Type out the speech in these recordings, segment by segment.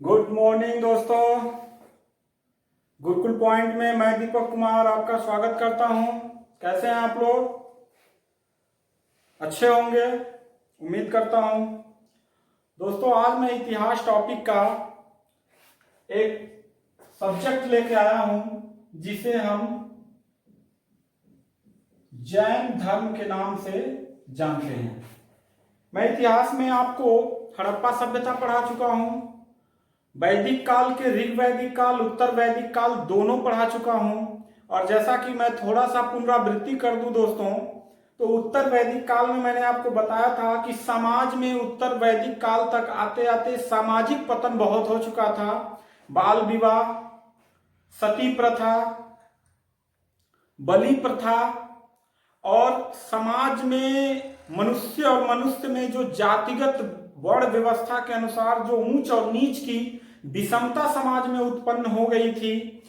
Good morning दोस्तों। Gurukul point में मैं दीपक कुमार आपका स्वागत करता हूं। कैसे हैं आप लोग? अच्छे होंगे, उम्मीद करता हूं। दोस्तों, आज मैं इतिहास टॉपिक का एक सब्जेक्ट लेके आया हूं जिसे हम जैन धर्म के नाम से जानते हैं। मैं इतिहास में आपको हड़प्पा सभ्यता पढ़ा चुका हूं, वैदिक काल के ऋग वैदिक काल, उत्तर वैदिक काल दोनों पढ़ा चुका हूं। और जैसा कि मैं थोड़ा सा पुनरावृत्ति कर दूं दोस्तों, तो उत्तर वैदिक काल में मैंने आपको बताया था कि समाज में उत्तर वैदिक काल तक आते आते सामाजिक पतन बहुत हो चुका था। बाल विवाह, सती प्रथा, बलि प्रथा और समाज में मनुष्य और मनुष्य में जो जातिगत वर्ण व्यवस्था के अनुसार जो ऊंच और नीच की विषमता समाज में उत्पन्न हो गई थी,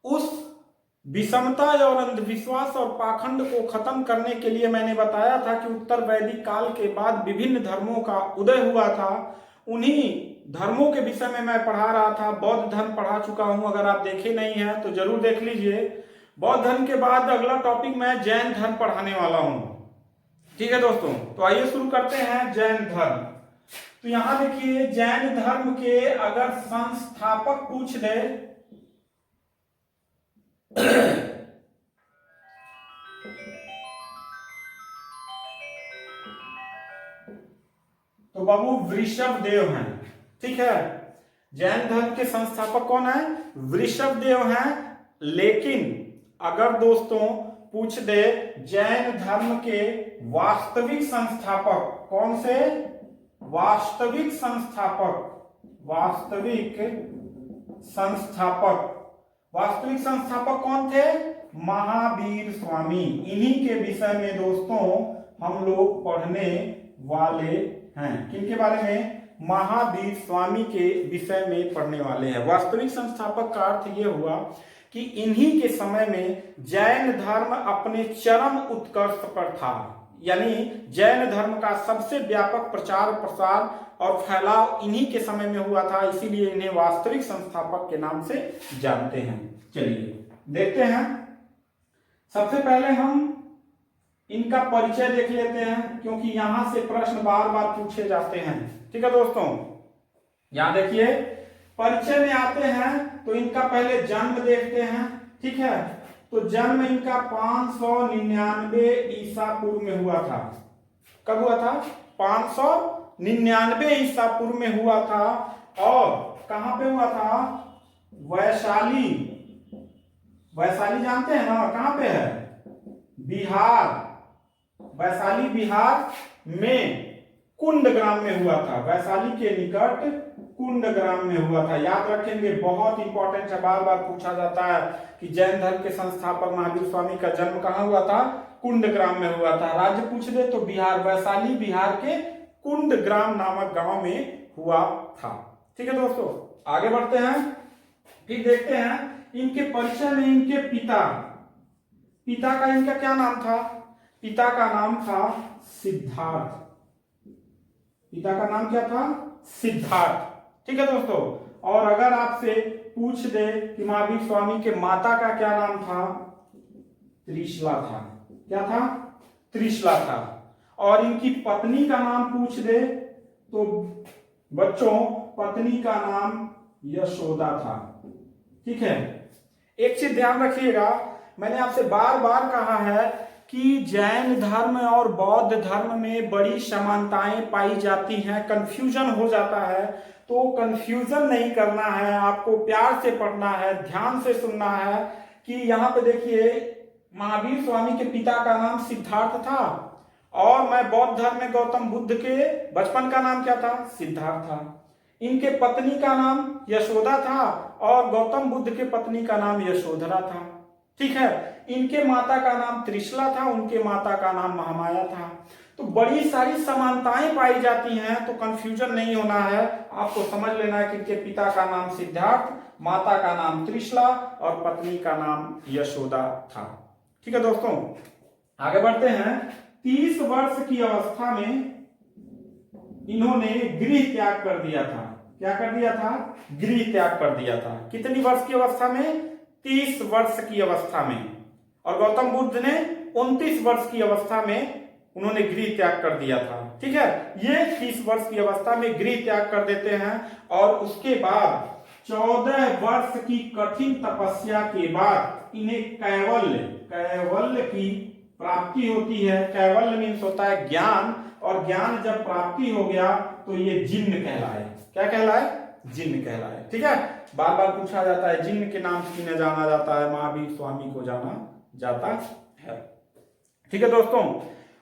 उस विषमता और अंधविश्वास और पाखंड को खत्म करने के लिए मैंने बताया था कि उत्तर वैदिक काल के बाद विभिन्न धर्मों का उदय हुआ था। उन्हीं धर्मों के विषय में मैं पढ़ा रहा था। बौद्ध धर्म पढ़ा चुका हूं, अगर आप देखे नहीं हैं तो जरूर देख लीजिए। बौद्ध धर्म के बाद अगला टॉपिक मैं जैन धर्म पढ़ाने वाला हूं। ठीक है दोस्तों, तो आइए शुरू करते हैं जैन धर्म। तो यहां देखिए, जैन धर्म के अगर संस्थापक पूछ दे तो बाबू वृषभदेव हैं। ठीक है, जैन धर्म के संस्थापक कौन है? वृषभदेव हैं। लेकिन अगर दोस्तों पूछ दे जैन धर्म के वास्तविक संस्थापक कौन से? वास्तविक संस्थापक, वास्तविक संस्थापक, वास्तविक संस्थापक कौन थे? महावीर स्वामी। इन्हीं के विषय में दोस्तों हम लोग पढ़ने वाले हैं। किनके बारे में? महावीर स्वामी के विषय में पढ़ने वाले हैं। वास्तविक संस्थापक का अर्थ यह हुआ कि इन्हीं के समय में जैन धर्म अपने चरम उत्कर्ष पर था। यानी जैन धर्म का सबसे व्यापक प्रचार प्रसार और फैलाव इन्हीं के समय में हुआ था, इसीलिए इन्हें वास्तविक संस्थापक के नाम से जानते हैं। चलिए देखते हैं। सबसे पहले हम इनका परिचय देख लेते हैं, क्योंकि यहां से प्रश्न बार बार पूछे जाते हैं। ठीक है दोस्तों, यहां देखिए, परिचय में आते हैं तो इनका पहले जन्म देखते हैं। ठीक है, तो जन्म इनका 599 ईसा पूर्व में हुआ था। कब हुआ था? 599 ईसा पूर्व में हुआ था। और कहां पे हुआ था? वैशाली। वैशाली जानते हैं ना, कहां पे है? बिहार। वैशाली बिहार में कुंडग्राम में हुआ था। वैशाली के निकट कुंडग्राम में हुआ था। याद रखेंगे, बहुत इंपॉर्टेंट है, बार बार पूछा जाता है कि जैन धर्म के संस्थापक महावीर स्वामी का जन्म कहां हुआ था? कुंडग्राम में हुआ था। राज्य पूछ दे तो बिहार, वैशाली बिहार के कुंडग्राम नामक गांव में हुआ था। ठीक है दोस्तों, आगे बढ़ते हैं। फिर देखते हैं इनके परिचय में इनके पिता का इनका क्या नाम था? पिता का नाम था सिद्धार्थ। पिता का नाम क्या था? सिद्धार्थ। ठीक है दोस्तों, और अगर आपसे पूछ दे कि महावीर स्वामी के माता का क्या नाम था? त्रिशला था। क्या था? त्रिशला था। और इनकी पत्नी का नाम पूछ दे तो बच्चों पत्नी का नाम यशोदा था। ठीक है, एक चीज ध्यान रखिएगा, मैंने आपसे बार बार कहा है कि जैन धर्म और बौद्ध धर्म में बड़ी समानताएं पाई जाती हैं। कंफ्यूजन हो जाता है, तो कंफ्यूजन नहीं करना है, आपको प्यार से पढ़ना है, ध्यान से सुनना है। कि यहाँ पे देखिए, महावीर स्वामी के पिता का नाम सिद्धार्थ था, और मैं बौद्ध धर्म में गौतम बुद्ध के बचपन का नाम क्या था? सिद्धार्थ था। इनके पत्नी का नाम यशोदा था, और गौतम बुद्ध के पत्नी का नाम यशोधरा था। ठीक है, इनके माता का नाम त्रिशला था, उनके माता का नाम महामाया था। तो बड़ी सारी समानताएं पाई जाती हैं, तो कंफ्यूजन नहीं होना है, आपको समझ लेना है कि इनके पिता का नाम सिद्धार्थ, माता का नाम त्रिशला और पत्नी का नाम यशोदा था। ठीक है दोस्तों, आगे बढ़ते हैं। 30 वर्ष की अवस्था में इन्होंने गृह त्याग कर दिया था। क्या कर दिया था? गृह त्याग कर दिया था। कितनी वर्ष की अवस्था में? 30 वर्ष की अवस्था में। और गौतम बुद्ध ने 29 वर्ष की अवस्था में उन्होंने गृह त्याग कर दिया था। ठीक है, ये 30 वर्ष की अवस्था में गृह त्याग कर देते हैं और उसके बाद 14 वर्ष की कठिन तपस्या के बाद इन्हें कैवल्य की प्राप्ति होती है। कैवल्य मीन्स होता है ज्ञान, और ज्ञान जब प्राप्ति हो गया तो ये जिन्न कहलाए। क्या कहलाए? जिन्न कहलाए। ठीक है, बार बार पूछा जाता है जिन्न के नाम से किन्हें जाना जाता है? महावीर स्वामी को जाना जाता है। ठीक है दोस्तों,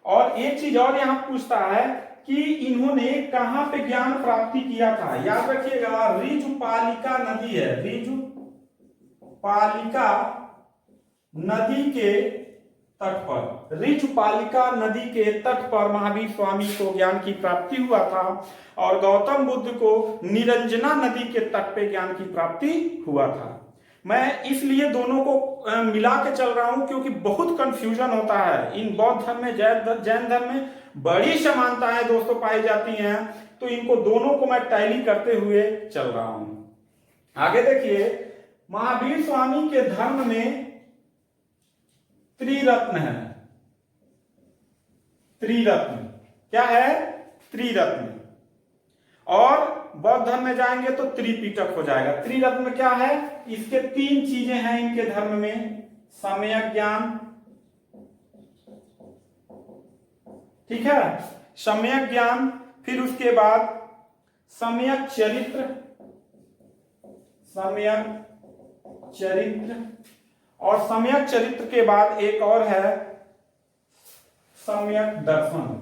और एक चीज और यहां पूछता है कि इन्होंने कहां पे ज्ञान प्राप्ति किया था? याद रखिएगा, ऋजुपालिका नदी है, ऋजुपालिका नदी के तट पर, ऋजुपालिका नदी के तट पर महावीर स्वामी को ज्ञान की प्राप्ति हुआ था और गौतम बुद्ध को निरंजना नदी के तट पे ज्ञान की प्राप्ति हुआ था। मैं इसलिए दोनों को मिला के चल रहा हूं क्योंकि बहुत कंफ्यूजन होता है इन बौद्ध धर्म में, जैन धर्म में बड़ी समानताएं दोस्तों पाई जाती हैं, तो इनको दोनों को मैं टैली करते हुए चल रहा हूं। आगे देखिए, महावीर स्वामी के धर्म में त्रिरत्न है। त्रिरत्न क्या है? त्रिरत्न। और बौद्ध धर्म में जाएंगे तो त्रिपिटक हो जाएगा। त्रिरत्न क्या है? इसके 3 चीजें हैं इनके धर्म में। सम्यक ज्ञान, ठीक है, सम्यक ज्ञान, फिर उसके बाद सम्यक चरित्र, और सम्यक चरित्र के बाद एक और है सम्यक दर्शन।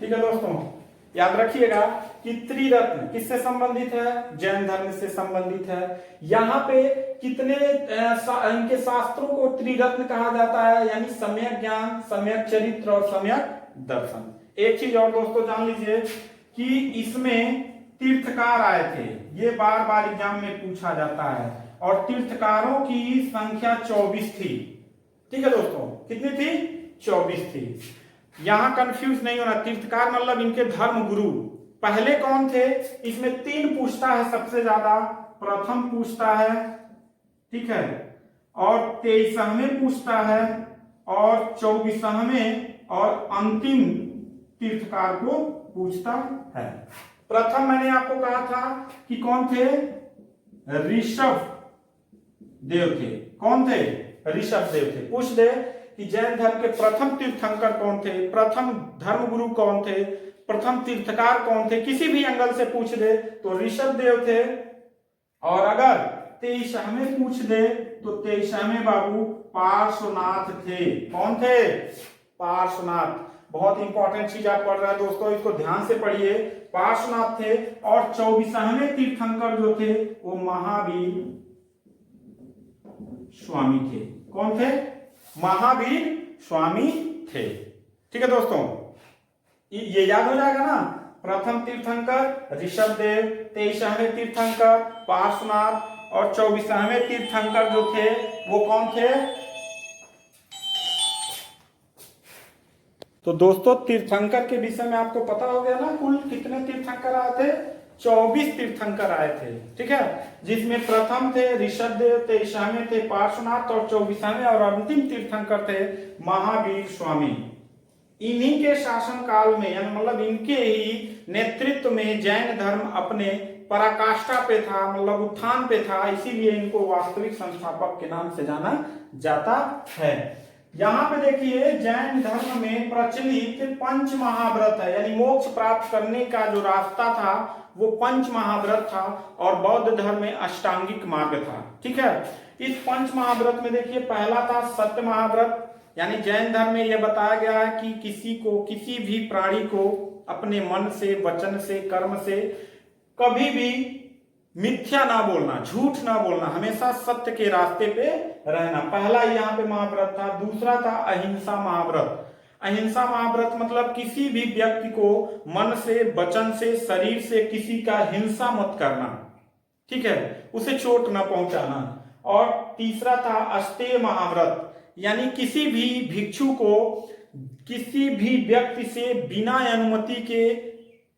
ठीक है दोस्तों, याद रखिएगा कि त्रिरत्न किससे संबंधित है? जैन धर्म से संबंधित है। यहां पे कितने इनके शास्त्रों को त्रिरत्न कहा जाता है? यानी सम्यक ज्ञान, सम्यक चरित्र और सम्यक दर्शन। एक चीज और दोस्तों जान लीजिए कि इसमें तीर्थकार आए थे, ये बार बार एग्जाम में पूछा जाता है, और तीर्थकारों की संख्या 24 थी। ठीक है दोस्तों, कितनी थी? 24 थी। यहां कंफ्यूज नहीं होना, तीर्थकार मतलब इनके धर्म गुरु। पहले कौन थे? इसमें 3 पूछता है सबसे ज्यादा। प्रथम पूछता है, ठीक है, और 23वें पूछता है, और 24वें और अंतिम तीर्थकार को पूछता है। प्रथम मैंने आपको कहा था कि कौन थे? ऋषभ देव थे। कौन थे? ऋषभ देव थे। पूछ दे कि जैन धर्म के प्रथम तीर्थंकर कौन थे, प्रथम धर्मगुरु कौन थे, प्रथम तीर्थकार कौन थे, किसी भी एंगल से पूछ दे तो ऋषभ देव थे। और अगर 23वें पूछ दे तो 23वें बाबू पार्श्वनाथ थे। कौन थे? पार्श्वनाथ। बहुत इंपॉर्टेंट चीज आप पढ़ रहे हैं दोस्तों, इसको ध्यान से पढ़िए। पार्श्वनाथ थे। और 24वें तीर्थंकर जो थे वो महावीर स्वामी थे। कौन थे? महावीर स्वामी थे। ठीक है दोस्तों, ये याद हो जाएगा ना। प्रथम तीर्थंकर ऋषभ देव, 23वें तीर्थंकर पार्श्वनाथ, और 24वें तीर्थंकर जो थे वो कौन थे? तो दोस्तों तीर्थंकर के विषय में आपको पता हो गया ना, कुल कितने तीर्थंकर आए थे? 24 तीर्थंकर आए थे। ठीक है, जिसमें प्रथम थे ऋषभ देव, 23वें थे पार्श्वनाथ, और 24वें और अंतिम तीर्थंकर थे महावीर स्वामी। इन्हीं के शासन काल में, यानी मतलब इनके ही नेतृत्व में जैन धर्म अपने पराकाष्ठा पे था, मतलब उत्थान पे था, इसीलिए इनको वास्तविक संस्थापक के नाम से जाना जाता है। यहाँ पे देखिए, जैन धर्म में प्रचलित 5 महाव्रत है, यानी मोक्ष प्राप्त करने का जो रास्ता था वो 5 महाव्रत था, और बौद्ध धर्म में अष्टांगिक मार्ग था। ठीक है, इस 5 महाव्रत में देखिए, पहला था सत्य महाव्रत, यानी जैन धर्म में यह बताया गया है कि किसी भी प्राणी को अपने मन से, वचन से, कर्म से कभी भी मिथ्या ना बोलना, झूठ ना बोलना, हमेशा सत्य के रास्ते पे रहना। पहला यहाँ पे महाव्रत था। दूसरा था अहिंसा महाव्रत। अहिंसा महाव्रत मतलब किसी भी व्यक्ति को मन से, वचन से, शरीर से किसी का हिंसा मत करना। ठीक है, उसे चोट ना पहुंचाना। और तीसरा था अस्तेय महाव्रत, यानी किसी भी भिक्षु को किसी भी व्यक्ति से बिना अनुमति के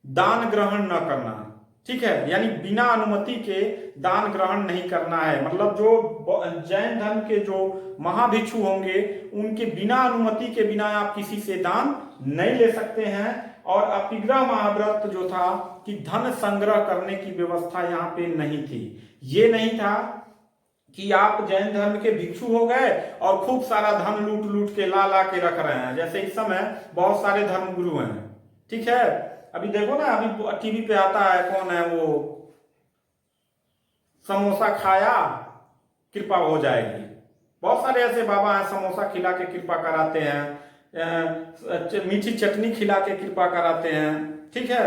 दान ग्रहण न करना, ठीक है, यानी बिना अनुमति के दान ग्रहण नहीं करना है। मतलब जो जैन धर्म के जो महाभिक्षु होंगे उनके बिना अनुमति के बिना आप किसी से दान नहीं ले सकते हैं। और अपिग्रह महाव्रत जो था कि धन संग्रह करने की व्यवस्था यहाँ पे नहीं थी। ये नहीं था कि आप जैन धर्म के भिक्षु हो गए और खूब सारा धन लूट लूट के ला के रख रहे हैं, जैसे इस समय बहुत सारे धर्म गुरु हैं, ठीक है। अभी देखो ना, अभी टीवी पे आता है, कौन है वो, समोसा खाया कृपा हो जाएगी। बहुत सारे ऐसे बाबा हैं, समोसा खिला के कृपा कराते हैं, मीठी चटनी खिला के कृपा कराते हैं, ठीक है।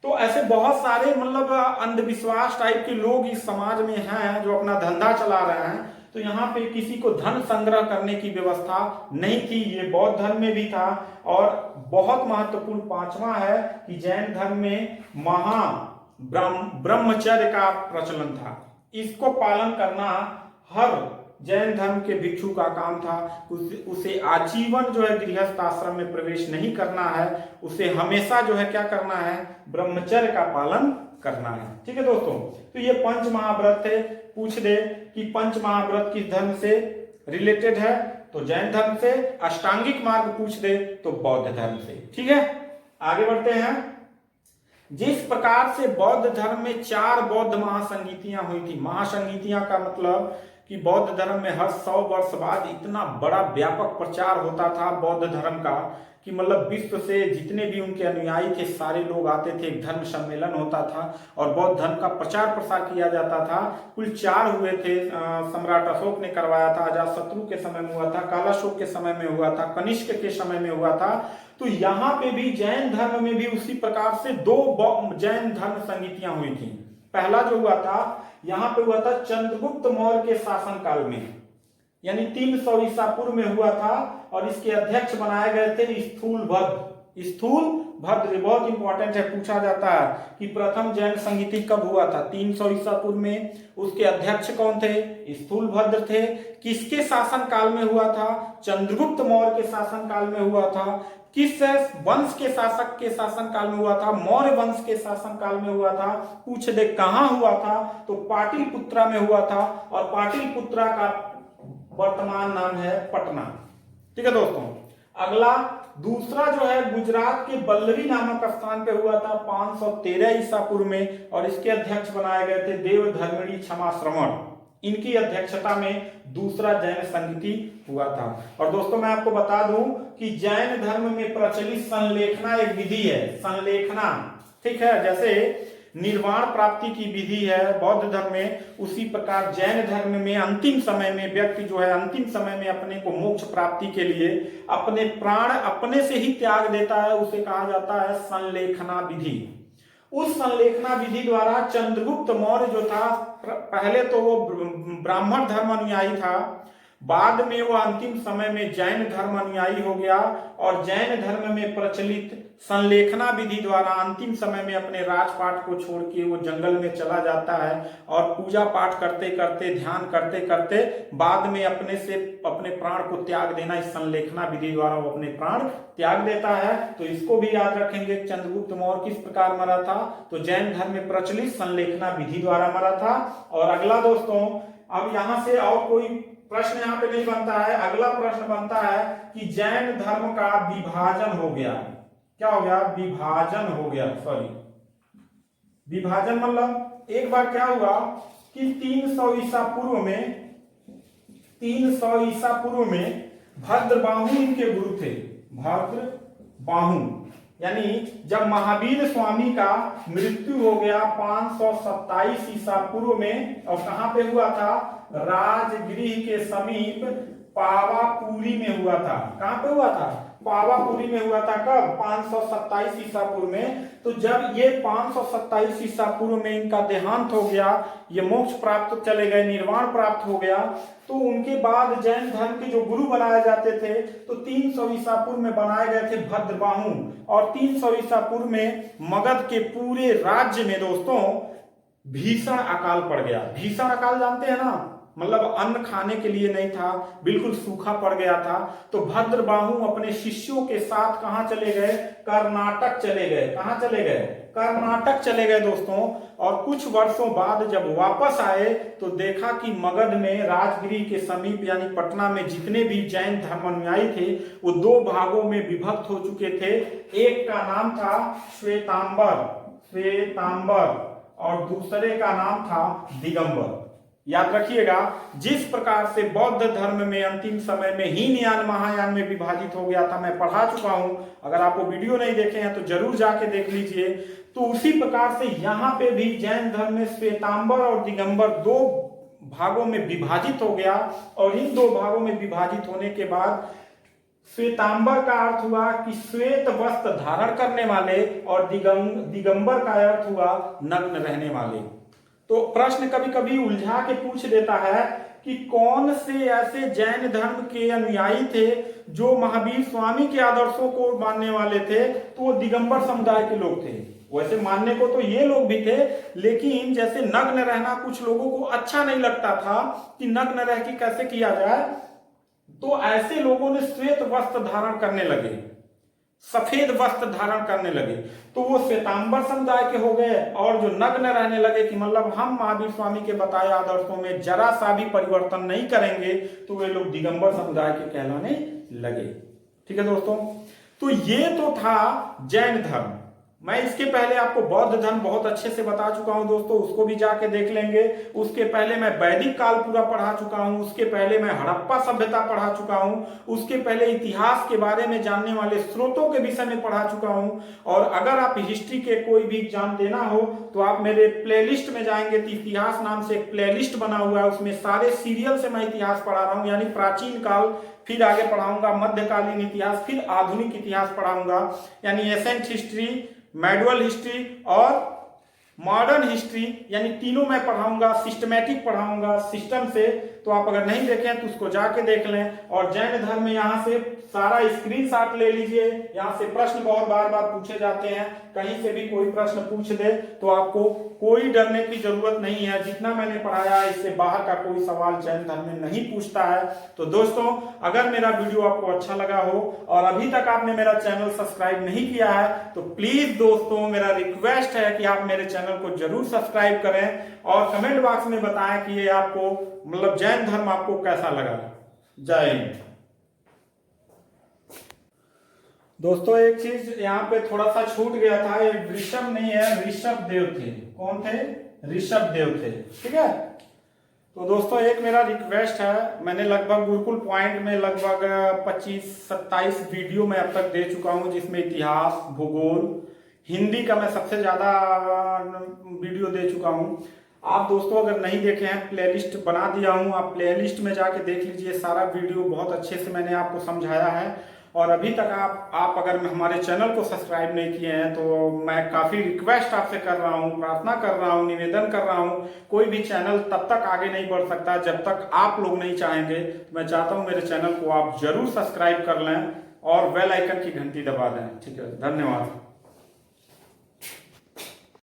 तो ऐसे बहुत सारे मतलब अंधविश्वास टाइप के लोग इस समाज में हैं जो अपना धंधा चला रहे हैं। तो यहाँ पे किसी को धन संग्रह करने की व्यवस्था नहीं थी। ये बौद्ध धर्म में भी था। और बहुत महत्वपूर्ण पांचवा है कि जैन धर्म में महा ब्रह्मचर्य का प्रचलन था। इसको पालन करना हर जैन धर्म के भिक्षु का काम था। उसे आजीवन जो है गृहस्थ आश्रम में प्रवेश नहीं करना है, उसे हमेशा जो है क्या करना है, ब्रह्मचर्य का पालन करना है, ठीक है दोस्तों। तो ये पंच महाव्रत थे। पूछ दे कि पंच महाव्रत किस धर्म से रिलेटेड है, तो जैन धर्म से। अष्टांगिक मार्ग पूछ दे तो बौद्ध धर्म से, ठीक है। आगे बढ़ते हैं। जिस प्रकार से बौद्ध धर्म में 4 बौद्ध महासंगीतियां हुई थी। महासंगीतियां का मतलब कि बौद्ध धर्म में हर 100 वर्ष बाद इतना बड़ा व्यापक प्रचार होता था बौद्ध धर्म का कि मतलब विश्व से जितने भी उनके अनुयायी थे सारे लोग आते थे, एक धर्म सम्मेलन होता था और बौद्ध धर्म का प्रचार प्रसार किया जाता था। कुल 4 हुए थे। सम्राट अशोक ने करवाया था, अजातशत्रु के समय में हुआ था, कालाशोक के समय में हुआ था, कनिष्क के समय में हुआ था। तो यहाँ पे भी जैन धर्म में भी उसी प्रकार से 2 जैन धर्म संगीतियां हुई थी। पहला जो हुआ था यहाँ पे हुआ था चंद्रगुप्त मौर्य के शासन काल में, यानी 300 ईसा पूर्व में हुआ था। और इसके अध्यक्ष बनाए गए थे स्थूलभद्र। स्थूलभद्र बहुत इंपॉर्टेंट है, पूछा जाता है कि प्रथम जैन संगीति कब हुआ था, 300 ईसा पूर्व में। उसके अध्यक्ष कौन थे, स्थूलभद्र थे। किसके शासन काल में हुआ था, चंद्रगुप्त मौर्य के शासन काल में हुआ था। किस वंश के शासक के शासन काल में हुआ था, मौर्य वंश के शासन काल में हुआ था। पूछ दे कहां हुआ था, तो पाटलिपुत्रा में हुआ था। और पाटलिपुत्रा का वर्तमान नाम है पटना, ठीक है दोस्तों। अगला दूसरा जो है गुजरात के बल्लरी नामक स्थान पे हुआ था 513 ईसा पूर्व में। और इसके अध्यक्ष बनाए गए थे देव धर्मिणी क्षमा श्रवण। इनकी अध्यक्षता में दूसरा जैन संगीति हुआ था। और दोस्तों मैं आपको बता दूं कि जैन धर्म में प्रचलित संलेखना एक विधि है। संलेखना, ठीक है, जैसे निर्वाण प्राप्ति की विधि है बौद्ध धर्म में, उसी प्रकार जैन धर्म में अंतिम समय में व्यक्ति जो है अंतिम समय में अपने को मोक्ष प्राप्ति के लिए अपने प्राण अपने से ही त्याग देता है, उसे कहा जाता है संलेखना विधि। उस संलेखना विधि द्वारा चंद्रगुप्त मौर्य जो था, पहले तो वो ब्राह्मण धर्म अनुयायी था, बाद में वो अंतिम समय में जैन धर्म अनुयायी हो गया। और जैन धर्म में प्रचलित संलेखना विधि द्वारा अंतिम समय में अपने राजपाट को छोड़ के वो जंगल में चला जाता है और पूजा पाठ करते करते, ध्यान करते करते बाद में अपने से अपने प्राण को त्याग देना, इस संलेखना विधि द्वारा वो अपने प्राण त्याग देता है। तो इसको भी याद रखेंगे, चंद्रगुप्त मौर्य किस प्रकार मरा था, तो जैन धर्म में प्रचलित संलेखना विधि द्वारा मरा था। और अगला दोस्तों, अब यहां से और कोई प्रश्न यहाँ पे नहीं बनता है। अगला प्रश्न बनता है कि जैन धर्म का विभाजन हो गया। क्या हो गया, विभाजन हो गया। सॉरी, विभाजन मतलब एक बार क्या हुआ कि 300 ईसा पूर्व में भद्रबाहु इनके गुरु थे। भद्रबाहु, यानी जब महावीर स्वामी का मृत्यु हो गया 527 ईसा पूर्व में, और कहां पे हुआ था, राजगृह के समीप पावापुरी में हुआ था। कहां पे हुआ था, पावापुरी में हुआ था। कब, 527 ईसा पूर्व में। तो जब ये 527 ईसा पूर्व में इनका देहांत हो गया, ये मोक्ष प्राप्त चले गए, निर्वाण प्राप्त हो गया, तो उनके बाद जैन धर्म के जो गुरु बनाए जाते थे तो 300 ईसा पूर्व में बनाए गए थे भद्रबाहु। और 300 ईसा पूर्व में मगध के पूरे राज्य में दोस्तों भीषण अकाल पड़ गया। भीषण अकाल जानते हैं ना, मतलब अन्न खाने के लिए नहीं था, बिल्कुल सूखा पड़ गया था। तो भद्रबाहु अपने शिष्यों के साथ कहां चले गए? कर्नाटक चले गए। कहां चले गए? कर्नाटक चले गए दोस्तों। और कुछ वर्षों बाद जब वापस आए तो देखा कि मगध में राजगिरी के समीप यानी पटना में जितने भी जैन धर्मानुयायी थे वो दो भागों में विभक्त हो चुके थे। एक का नाम था श्वेतांबर और दूसरे का नाम था दिगंबर। याद रखिएगा, जिस प्रकार से बौद्ध धर्म में अंतिम समय में हीनयान महायान में विभाजित हो गया था, मैं पढ़ा चुका हूं, अगर आप वो वीडियो नहीं देखे हैं तो जरूर जाके देख लीजिए। तो उसी प्रकार से यहाँ पे भी जैन धर्म में श्वेतांबर और दिगंबर दो भागों में विभाजित हो गया। और इन दो भागों में विभाजित होने के बाद श्वेतांबर का अर्थ हुआ कि श्वेत वस्त्र धारण करने वाले और दिगंबर का अर्थ हुआ नग्न रहने वाले। तो प्रश्न कभी कभी उलझा के पूछ देता है कि कौन से ऐसे जैन धर्म के अनुयायी थे जो महावीर स्वामी के आदर्शों को मानने वाले थे? तो वो दिगंबर समुदाय के लोग थे। वैसे मानने को तो ये लोग भी थे, लेकिन जैसे नग्न रहना कुछ लोगों को अच्छा नहीं लगता था कि नग्न रह के कैसे किया जाए, तो ऐसे लोगों ने श्वेत वस्त्र धारण करने लगे, सफेद वस्त्र धारण करने लगे। तो वो श्वेतांबर समुदाय के हो गए। और जो नग्न रहने लगे कि मतलब हम महावीर स्वामी के बताए आदर्शों में जरा सा भी परिवर्तन नहीं करेंगे, तो वे लोग दिगंबर समुदाय के कहलाने लगे। ठीक है दोस्तों, तो ये तो था जैन धर्म। मैं इसके पहले आपको बौद्ध धर्म बहुत अच्छे से बता चुका हूं दोस्तों, उसको भी जाके देख लेंगे। उसके पहले मैं वैदिक काल पूरा पढ़ा चुका हूं, उसके पहले मैं हड़प्पा सभ्यता पढ़ा चुका हूं, उसके पहले इतिहास के बारे में जानने वाले स्रोतों के विषय में पढ़ा चुका हूं। और अगर आप हिस्ट्री के कोई भी एग्जाम देना हो तो आप मेरे प्लेलिस्ट में जाएंगे तो इतिहास नाम से एक प्लेलिस्ट बना हुआ है, उसमें सारे सीरियल से मैं इतिहास पढ़ा रहा हूँ। यानी प्राचीन काल, फिर आगे पढ़ाऊंगा मध्यकालीन इतिहास, फिर आधुनिक इतिहास पढ़ाऊंगा। यानी एसेंट हिस्ट्री, मेडुअल हिस्ट्री और मॉडर्न हिस्ट्री, यानी तीनों मैं पढ़ाऊंगा, सिस्टमैटिक पढ़ाऊंगा सिस्टम से। तो आप अगर नहीं देखें तो उसको जाके देख लें। और जैन धर्म में यहाँ से सारा स्क्रीनशॉट ले लीजिए, यहाँ से प्रश्न बहुत बार बार पूछे जाते हैं, कहीं से भी कोई प्रश्न पूछ दे तो आपको कोई डरने की जरूरत नहीं है। जितना मैंने पढ़ाया है इससे बाहर का कोई सवाल जैन धर्म में नहीं पूछता है। तो दोस्तों, अगर मेरा वीडियो आपको अच्छा लगा हो और अभी तक आपने मेरा चैनल सब्सक्राइब नहीं किया है तो प्लीज दोस्तों मेरा रिक्वेस्ट है कि आप मेरे चैनल को जरूर सब्सक्राइब करें और कमेंट बॉक्स में बताएं कि ये आपको मतलब जैन धर्म आपको कैसा लगा। जय हिंद। दोस्तों, एक चीज यहाँ पे थोड़ा सा छूट गया था, ये ऋषभ नहीं है, ऋषभ देव थे। कौन थे? ऋषभ देव थे। ठीक है, तो दोस्तों एक मेरा रिक्वेस्ट है, मैंने लगभग गुरुकुल पॉइंट में लगभग 25-27 वीडियो मैं अब तक दे चुका हूँ, जिसमें इतिहास, भूगोल, हिंदी का मैं सबसे ज्यादा वीडियो दे चुका हूँ। आप दोस्तों अगर नहीं देखे हैं, प्लेलिस्ट बना दिया हूँ, आप प्लेलिस्ट में जाके देख लीजिए, सारा वीडियो बहुत अच्छे से मैंने आपको समझाया है। और अभी तक आप अगर हमारे चैनल को सब्सक्राइब नहीं किए हैं तो मैं काफ़ी रिक्वेस्ट आपसे कर रहा हूं, प्रार्थना कर रहा हूं, निवेदन कर रहा हूं। कोई भी चैनल तब तक आगे नहीं बढ़ सकता जब तक आप लोग नहीं चाहेंगे। तो मैं चाहता हूं मेरे चैनल को आप जरूर सब्सक्राइब कर लें और बेल आइकन की घंटी दबा दें। ठीक है, धन्यवाद।